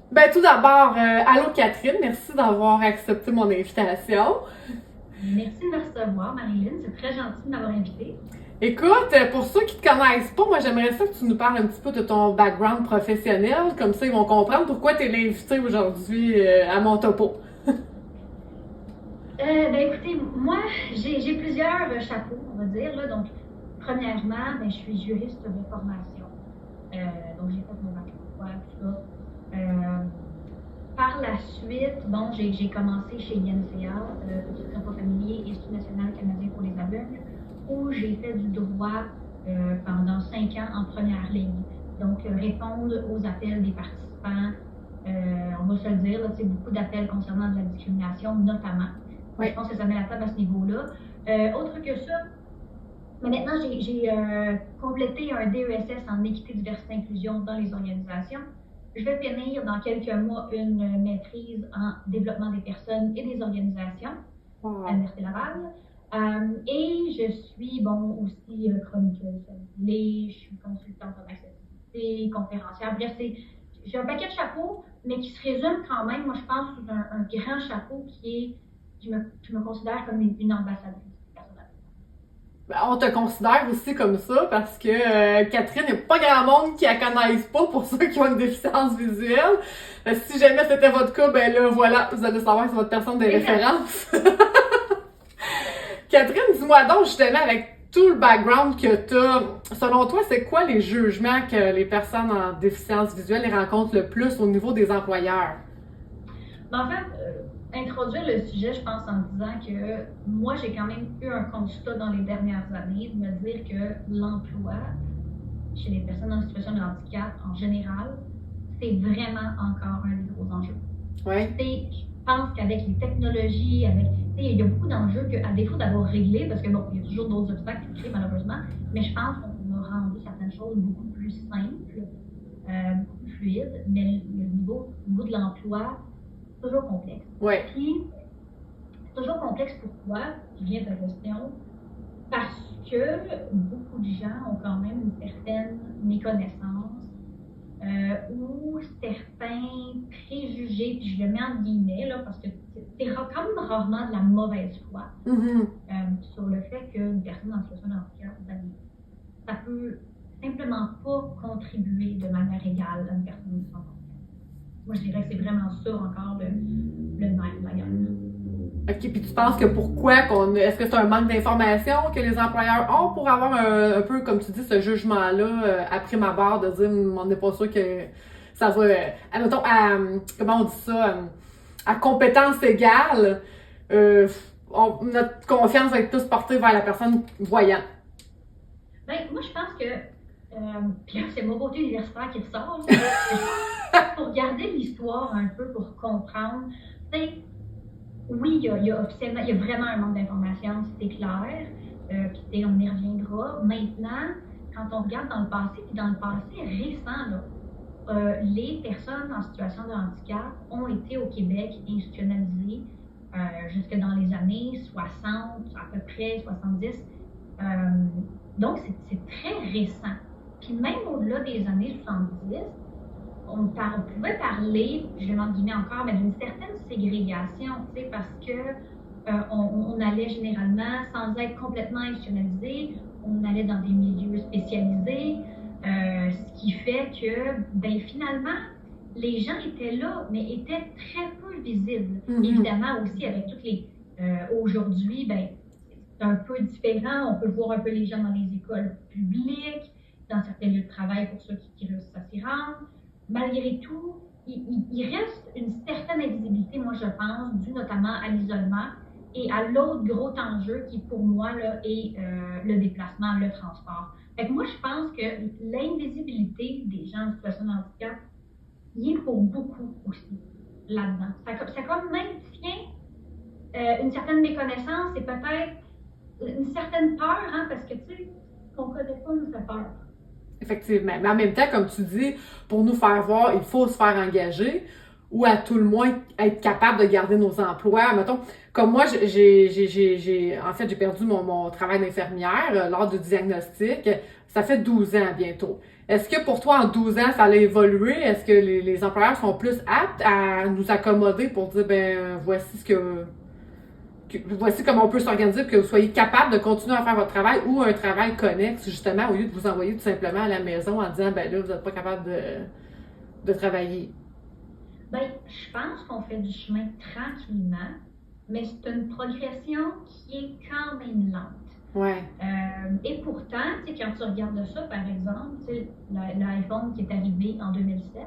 Ben, tout d'abord, allô Catherine, merci d'avoir accepté mon invitation. Merci de me recevoir, Marilyn. C'est très gentil de m'avoir invitée. Écoute, pour ceux qui te connaissent pas, moi j'aimerais ça que tu nous parles un petit peu de ton background professionnel, comme ça ils vont comprendre pourquoi tu es l'invité aujourd'hui à mon topo. Écoutez, moi, j'ai plusieurs chapeaux, on va dire. Là. Donc, premièrement, je suis juriste de formation. Donc, j'ai fait mon bac en droit, tout ça. Par la suite, bon, j'ai commencé chez INCA, Petit Repas familier, Institut national canadien pour les aveugles, où j'ai fait du droit pendant 5 ans en première ligne. Donc, répondre aux appels des participants, on va se le dire, c'est beaucoup d'appels concernant de la discrimination, notamment. Oui. Je pense que ça met la table à ce niveau-là. Autre que ça, mais maintenant, j'ai complété un DESS en équité, diversité, inclusion dans les organisations. Je vais finir dans quelques mois une maîtrise en développement des personnes et des organisations à l'Université Laval. Et je suis aussi chroniqueuse. Je suis consultante en accessibilité, conférencière. Bref, j'ai un paquet de chapeaux, mais qui se résume quand même, moi je pense, sous un grand chapeau qui est, je me considère comme une ambassadrice. Ben, on te considère aussi comme ça parce que Catherine, il n'y a pas grand monde qui la connaisse pas pour ceux qui ont une déficience visuelle. Si jamais c'était votre cas, ben là, voilà, vous allez savoir que c'est votre personne de référence. Catherine, dis-moi donc justement, avec tout le background que tu as, selon toi, c'est quoi les jugements que les personnes en déficience visuelle les rencontrent le plus au niveau des employeurs? En fait, introduire le sujet, je pense, en disant que moi, j'ai quand même eu un constat dans les dernières années de me dire que l'emploi chez les personnes en situation de handicap, en général, c'est vraiment encore un des gros enjeux. Oui. Je pense qu'avec les technologies, il y a beaucoup d'enjeux qu'à défaut d'avoir réglé, parce que bon, il y a toujours d'autres obstacles qui créent malheureusement, mais je pense qu'on a rendu certaines choses beaucoup plus simples, beaucoup plus fluides, mais le niveau de l'emploi, c'est toujours complexe. Oui. Puis, c'est toujours complexe pourquoi? Je viens de ta question. Parce que beaucoup de gens ont quand même une certaine méconnaissance ou certains préjugés, puis je le mets en guillemets, là, parce que c'est quand même rarement de la mauvaise foi sur le fait qu'une personne en situation de handicap, ça peut simplement pas contribuer de manière égale à une personne sans handicap. Moi, je dirais que c'est vraiment ça encore le nerf de la guerre. OK, puis tu penses que est-ce que c'est un manque d'information que les employeurs ont pour avoir un peu, comme tu dis, ce jugement-là, à prime abord, de dire, on n'est pas sûr que ça va, admettons, comment on dit ça, à compétence égale, notre confiance va être plus portée vers la personne voyante. Moi, je pense que, puis là, c'est mon côté universitaire qui ressort, pour garder l'histoire un peu, pour comprendre, oui, il y a vraiment un manque d'informations, c'est clair. Puis on y reviendra. Maintenant, quand on regarde dans le passé, puis dans le passé récent, là, les personnes en situation de handicap ont été au Québec institutionnalisées jusque dans les années 60, à peu près 70. Donc, c'est très récent. Puis même au-delà des années 70, on pouvait parler, je demande guillemets encore, mais d'une certaine ségrégation, parce que on allait généralement, sans être complètement institutionnalisé, on allait dans des milieux spécialisés, ce qui fait que, finalement, les gens étaient là, mais étaient très peu visibles. Évidemment aussi, avec toutes les... aujourd'hui, c'est un peu différent, on peut voir un peu les gens dans les écoles publiques, dans certains lieux de travail pour ceux qui réussissent à s'y rendre. Malgré tout, il reste une certaine invisibilité, moi je pense, due notamment à l'isolement et à l'autre gros enjeu qui pour moi là, est le déplacement, le transport. Fait que moi je pense que l'invisibilité des gens en situation de handicap y est pour beaucoup aussi là-dedans. Ça comme maintient une certaine méconnaissance et peut-être une certaine peur, parce que tu sais, ce qu'on ne connaît pas nous fait peur. Effectivement. Mais en même temps, comme tu dis, pour nous faire voir, il faut se faire engager ou à tout le moins être capable de garder nos emplois. Mettons, comme moi, j'ai perdu mon travail d'infirmière lors du diagnostic. Ça fait 12 ans bientôt. Est-ce que pour toi, en 12 ans, ça a évolué? Est-ce que les employeurs sont plus aptes à nous accommoder pour dire, ben, voici comment on peut s'organiser pour que vous soyez capable de continuer à faire votre travail ou un travail connexe, justement, au lieu de vous envoyer tout simplement à la maison en disant, ben là, vous n'êtes pas capable de travailler? Ben, je pense qu'on fait du chemin tranquillement, mais c'est une progression qui est quand même lente. Ouais. Et pourtant, quand tu regardes ça, par exemple, l'iPhone qui est arrivé en 2007,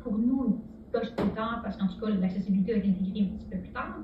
pour nous, coche plus tard, parce qu'en tout cas, l'accessibilité a été intégrée un petit peu plus tard.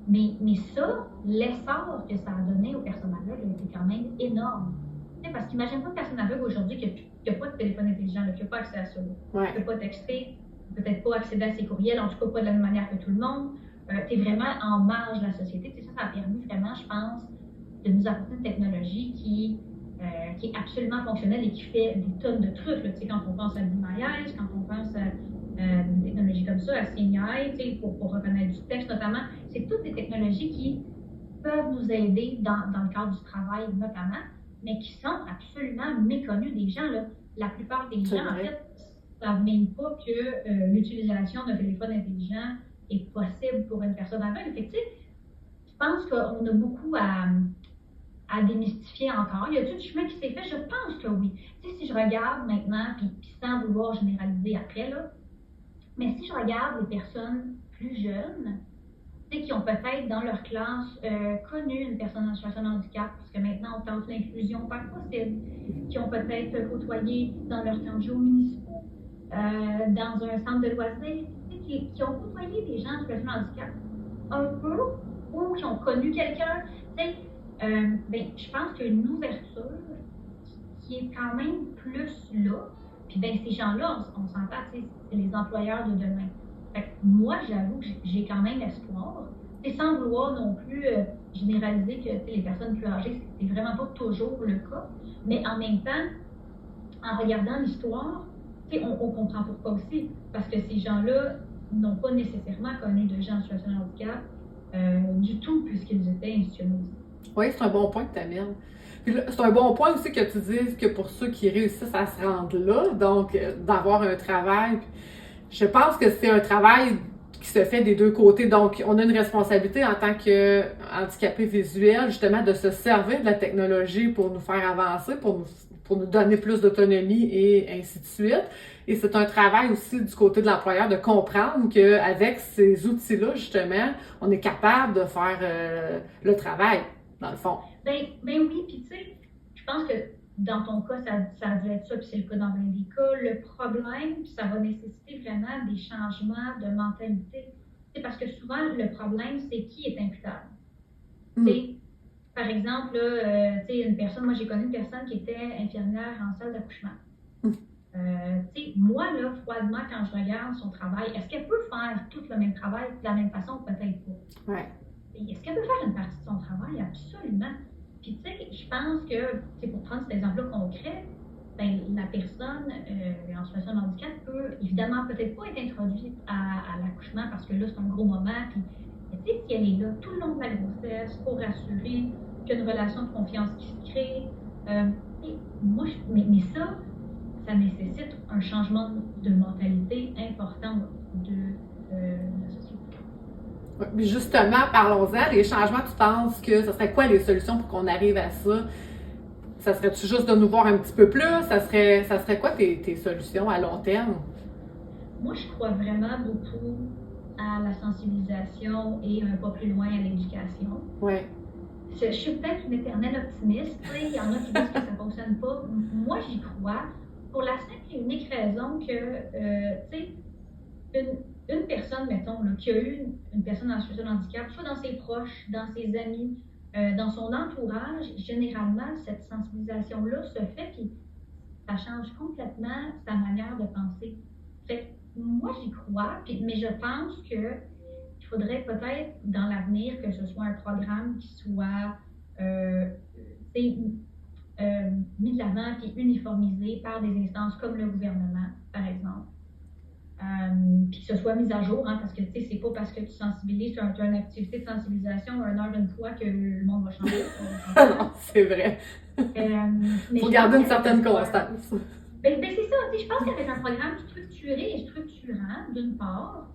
Mais ça, l'essor que ça a donné aux personnes aveugles était quand même énorme. Parce qu'imagine pas une personne aveugle aujourd'hui qui n'a pas de téléphone intelligent, qui n'a pas accès à ça, qui ne peut pas texter, peut-être pas accéder à ses courriels, en tout cas pas de la même manière que tout le monde. Tu es vraiment en marge de la société. Ça a permis vraiment, je pense, de nous apporter une technologie qui est absolument fonctionnelle et qui fait des tonnes de trucs. Là, quand on pense à l'image, quand on pense à des technologies comme ça, à CNI, pour reconnaître du texte notamment, c'est toutes des technologies qui peuvent nous aider dans le cadre du travail notamment, mais qui sont absolument méconnues des gens. Là. La plupart des gens, en fait, ne savent même pas que l'utilisation d'un téléphone intelligent est possible pour une personne aveugle. Fait que, je pense qu'on a beaucoup à démystifier encore. Y a tout du chemin qui s'est fait? Je pense que oui. Si je regarde maintenant, puis sans vouloir généraliser après, là, mais si je regarde les personnes plus jeunes, qui ont peut-être dans leur classe connu une personne en situation de handicap, parce que maintenant on tente l'inclusion par possible, qui ont peut-être côtoyé dans leur camp municipaux, dans un centre de loisirs, qui ont côtoyé des gens en situation de handicap un peu, ou qui ont connu quelqu'un, je pense qu'il y a une ouverture qui est quand même plus là. Puis ces gens-là, on s'entend, c'est les employeurs de demain. Fait que moi, j'avoue que j'ai quand même espoir. Sans vouloir non plus généraliser que les personnes plus âgées, c'est vraiment pas toujours le cas. Mais en même temps, en regardant l'histoire, on comprend pourquoi aussi. Parce que ces gens-là n'ont pas nécessairement connu de gens en situation de handicap du tout, puisqu'ils étaient institutionnalisés. Oui, c'est un bon point que tu amènes. Puis c'est un bon point aussi que tu dises que pour ceux qui réussissent à se rendre là, donc d'avoir un travail, je pense que c'est un travail qui se fait des deux côtés. Donc, on a une responsabilité en tant qu'handicapé visuel, justement, de se servir de la technologie pour nous faire avancer, pour nous donner plus d'autonomie et ainsi de suite. Et c'est un travail aussi du côté de l'employeur de comprendre qu'avec ces outils-là, justement, on est capable de faire le travail, dans le fond. Ben oui, puis tu sais, je pense que dans ton cas, ça a dû être ça, puis c'est le cas dans bien des cas. Le problème, ça va nécessiter vraiment des changements de mentalité. C'est parce que souvent, le problème, c'est qui est imputable. Par exemple, là, une personne, moi j'ai connu une personne qui était infirmière en salle d'accouchement. Moi, là, froidement, quand je regarde son travail, est-ce qu'elle peut faire tout le même travail de la même façon? Peut-être pas. Ouais. Est-ce qu'elle peut faire une partie de son travail? Absolument. Puis, je pense que, pour prendre cet exemple-là concret, la personne en situation de handicap peut évidemment peut-être pas être introduite à l'accouchement parce que là, c'est un gros moment. Puis, si elle est là tout le long de la grossesse pour assurer qu'il y a une relation de confiance qui se crée, mais ça nécessite un changement de mentalité important de la société. Mais justement, parlons-en, les changements, tu penses que ce serait quoi les solutions pour qu'on arrive à ça? Ça serait-tu juste de nous voir un petit peu plus? Ça serait quoi tes solutions à long terme? Moi, je crois vraiment beaucoup à la sensibilisation et un pas plus loin à l'éducation. Ouais. Je suis peut-être une éternelle optimiste. Il y en a qui disent que ça ne fonctionne pas. Moi, j'y crois pour la simple et unique raison que, une personne, mettons, là, qui a eu une personne en situation de handicap, soit dans ses proches, dans ses amis, dans son entourage, généralement, cette sensibilisation-là se fait, puis ça change complètement sa manière de penser. Fait que moi, j'y crois, mais je pense qu'il faudrait peut-être, dans l'avenir, que ce soit un programme qui soit mis de l'avant et uniformisé par des instances comme le gouvernement, par exemple. Puis ce soit mis à jour, hein, parce que, tu sais, c'est pas parce que tu sensibilises, tu as une activité de sensibilisation une heure d'une fois que le monde va changer. Non, c'est vrai. Mais Faut je garder pense une qu'avec certaine un- constance. c'est ça, tu sais, je pense qu'avec un programme structuré et structurant, d'une part,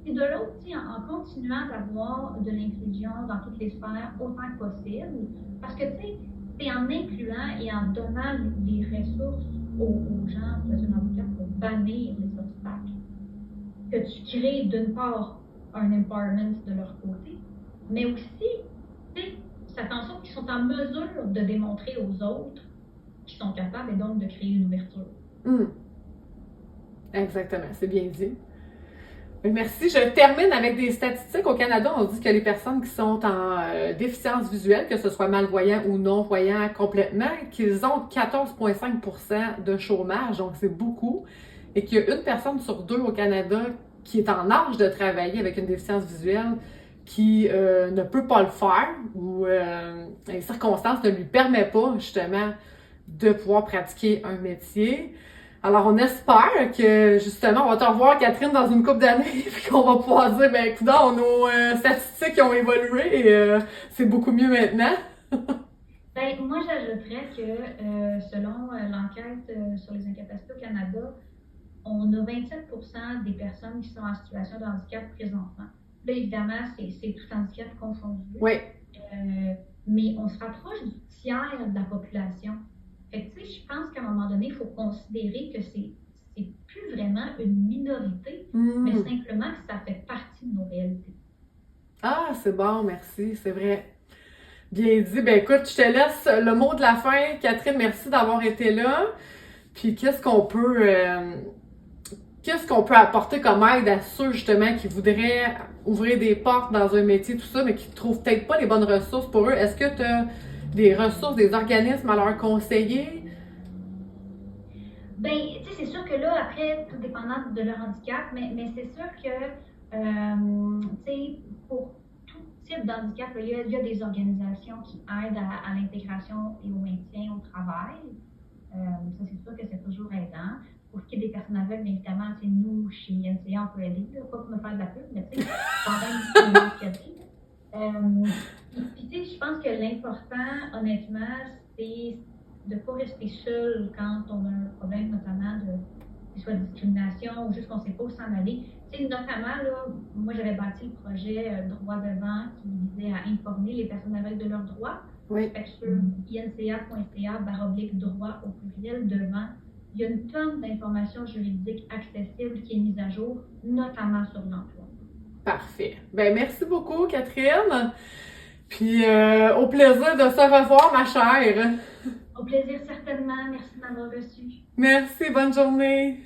et de l'autre, tu sais, en continuant d'avoir de l'inclusion dans toutes les sphères autant que possible, parce que, tu sais, c'est en incluant et en donnant les ressources aux gens en situation de handicap pour bannir les obstacles que tu crées, d'une part, un empowerment de leur côté, mais aussi, tu sais, ça fait en sorte qu'ils sont en mesure de démontrer aux autres qu'ils sont capables et donc de créer une ouverture. Exactement, c'est bien dit. Merci. Je termine avec des statistiques. Au Canada, on dit que les personnes qui sont en déficience visuelle, que ce soit malvoyants ou non-voyants complètement, qu'ils ont 14,5% de chômage, donc c'est beaucoup, et qu'il y a une personne sur deux au Canada qui est en âge de travailler avec une déficience visuelle qui ne peut pas le faire ou les circonstances ne lui permettent pas justement de pouvoir pratiquer un métier. Alors, on espère que, justement, on va te revoir, Catherine, dans une couple d'années, puis qu'on va pouvoir dire, ben, écoute, nos statistiques ont évolué et c'est beaucoup mieux maintenant. Ben, moi, j'ajouterais que selon l'enquête sur les incapacités au Canada, on a 27% des personnes qui sont en situation de handicap présentement. Là, évidemment, c'est tout handicap confondu. Oui. Mais on se rapproche du tiers de la population. Fait que, tu sais, je pense qu'à un moment donné, il faut considérer que c'est plus vraiment une minorité, mais simplement que ça fait partie de nos réalités. Ah, c'est bon, merci, c'est vrai. Bien dit. Ben écoute, je te laisse le mot de la fin. Catherine, merci d'avoir été là. Puis qu'est-ce qu'on peut apporter comme aide à ceux justement qui voudraient ouvrir des portes dans un métier, tout ça, mais qui ne trouvent peut-être pas les bonnes ressources pour eux? Est-ce que tu as des ressources, des organismes à leur conseiller? Ben, tu sais, c'est sûr que là, après, tout dépendant de leur handicap, mais c'est sûr que, tu sais, pour tout type d'handicap, il y a des organisations qui aident à l'intégration et au maintien au travail. Ça, c'est sûr que c'est toujours aidant. Pour ce qui est des personnes aveugles, bien évidemment, c'est nous, chez INCA, on peut aider, là, pas pour me faire de la pub, mais tu sais, quand même, une initiative. Puis, tu sais, je pense que l'important, honnêtement, c'est de ne pas rester seul quand on a un problème, notamment de soit de discrimination ou juste qu'on ne sait pas où s'en aller. Tu sais, notamment, là, moi, j'avais bâti le projet Droit devant qui visait à informer les personnes aveugles de leurs droits. Oui. Fait que sur inca.ca/droit au pluriel devant, il y a une tonne d'informations juridiques accessibles qui est mise à jour, notamment sur l'emploi. Parfait. Ben merci beaucoup, Catherine. Puis au plaisir de se revoir, ma chère. Au plaisir, certainement. Merci de m'avoir reçu. Merci, bonne journée.